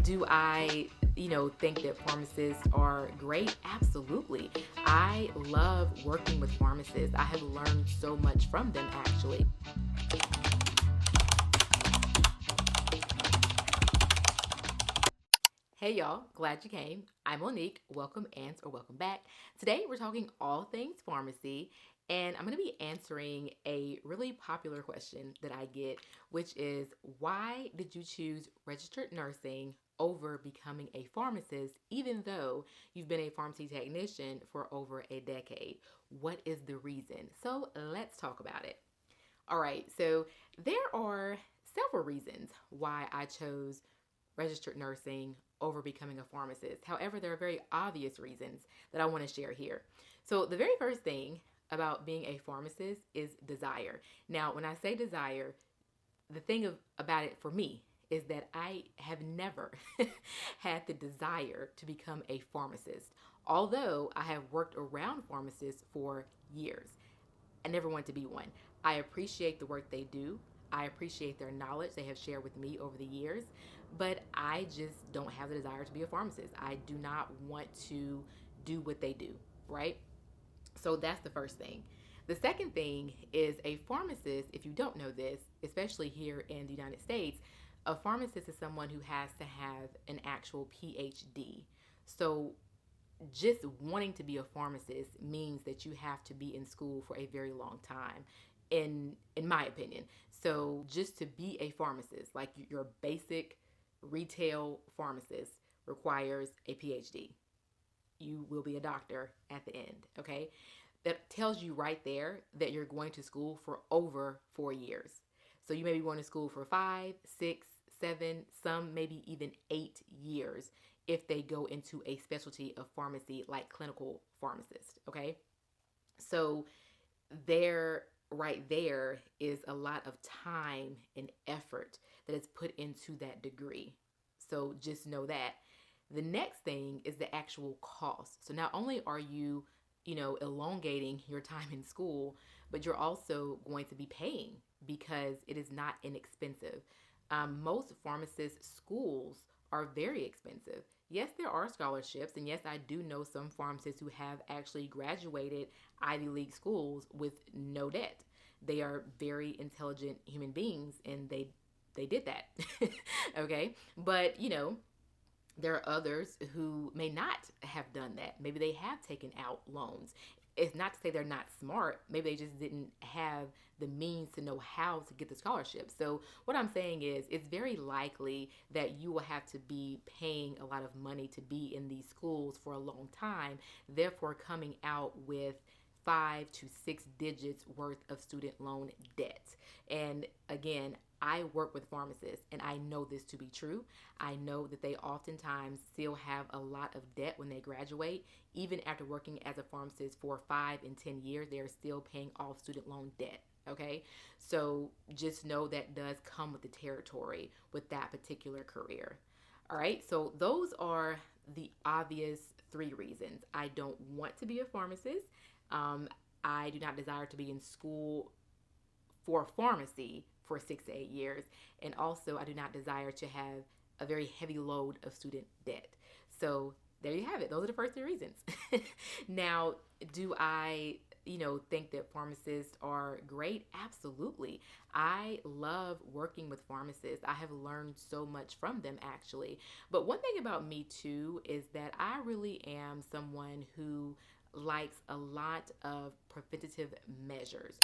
Do I, think that pharmacists are great? Absolutely. I love working with pharmacists. I have learned so much from them, actually. Hey y'all, glad you came. I'm Monique. Welcome or welcome back. Today we're talking all things pharmacy, and I'm going to be answering a really popular question that I get, which is why did you choose registered nursing over becoming a pharmacist, even though you've been a pharmacy technician for over a decade? What is the reason? So let's talk about it. All right, so there are several reasons why I chose registered nursing over becoming a pharmacist. However, there are very obvious reasons that I want to share here. So, the very first thing about being a pharmacist is desire. Now, when I say desire, the thing about it for me is that I have never had the desire to become a pharmacist. Although I have worked around pharmacists for years, I never wanted to be one. I appreciate the work they do. I appreciate their knowledge they have shared with me over the years, but I just don't have the desire to be a pharmacist. I do not want to do what they do, right? So that's the first thing. The second thing is a pharmacist, if you don't know this, especially here in the United States, a pharmacist is someone who has to have an actual PhD. So just wanting to be a pharmacist means that you have to be in school for a very long time, in my opinion. So just to be a pharmacist, like your basic retail pharmacist, requires a PhD. You will be a doctor at the end, okay? That tells you right there that you're going to school for over 4 years. So you may be going to school for 5, 6, 7, some maybe even 8 years if they go into a specialty of pharmacy like clinical pharmacist, okay? So there, right there is a lot of time and effort that is put into that degree. So just know that. The next thing is the actual cost. So not only are you, elongating your time in school, but you're also going to be paying because it is not inexpensive. Most pharmacist schools are very expensive. Yes, there are scholarships, and yes, I do know some pharmacists who have actually graduated Ivy League schools with no debt. They are very intelligent human beings, and they did that. Okay, but there are others who may not have done that. Maybe they have taken out loans. It's not to say they're not smart. Maybe they just didn't have the means to know how to get the scholarship. So, what I'm saying is, it's very likely that you will have to be paying a lot of money to be in these schools for a long time, therefore, coming out with 5 to 6 digits worth of student loan debt. And again, I work with pharmacists and I know this to be true. I know that they oftentimes still have a lot of debt when they graduate. Even after working as a pharmacist for 5 and 10 years, they're still paying off student loan debt. Okay, so just know that does come with the territory with that particular career. All right, so those are the obvious three reasons. I don't want to be a pharmacist. Um, I do not desire to be in school for pharmacy for 6 to 8 years. And also, I do not desire to have a very heavy load of student debt. So, there you have it. Those are the first three reasons. Now, do I, think that pharmacists are great? Absolutely. I love working with pharmacists. I have learned so much from them, actually. But one thing about me, too, is that I really am someone who likes a lot of preventative measures.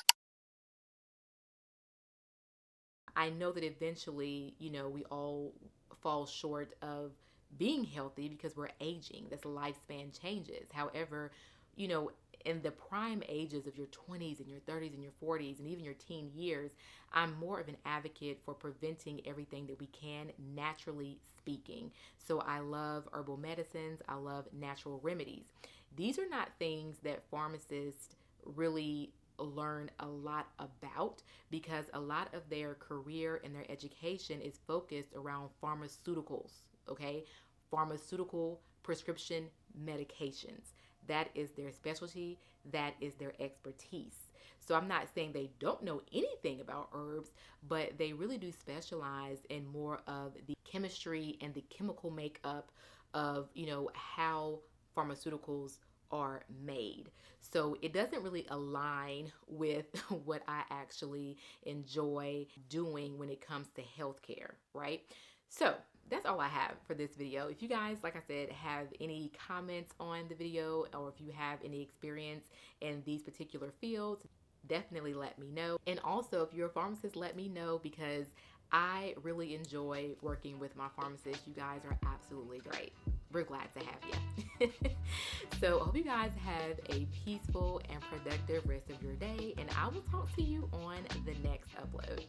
I know that eventually, we all fall short of being healthy because we're aging. This lifespan changes. However, you know, in the prime ages of your 20s and your 30s and your 40s and even your teen years, I'm more of an advocate for preventing everything that we can, naturally speaking. So I love herbal medicines, I love natural remedies. These are not things that pharmacists really learn a lot about because a lot of their career and their education is focused around pharmaceuticals, okay? Pharmaceutical prescription medications. That is their specialty, that is their expertise. So I'm not saying they don't know anything about herbs, but they really do specialize in more of the chemistry and the chemical makeup of, how pharmaceuticals are made. So it doesn't really align with what I actually enjoy doing when it comes to healthcare, right? So that's all I have for this video. If you guys, like I said, have any comments on the video, or if you have any experience in these particular fields, definitely let me know. And also, if you're a pharmacist, let me know, because I really enjoy working with my pharmacists. You guys are absolutely great. We're glad to have you. So I hope you guys have a peaceful and productive rest of your day, and I will talk to you on the next upload.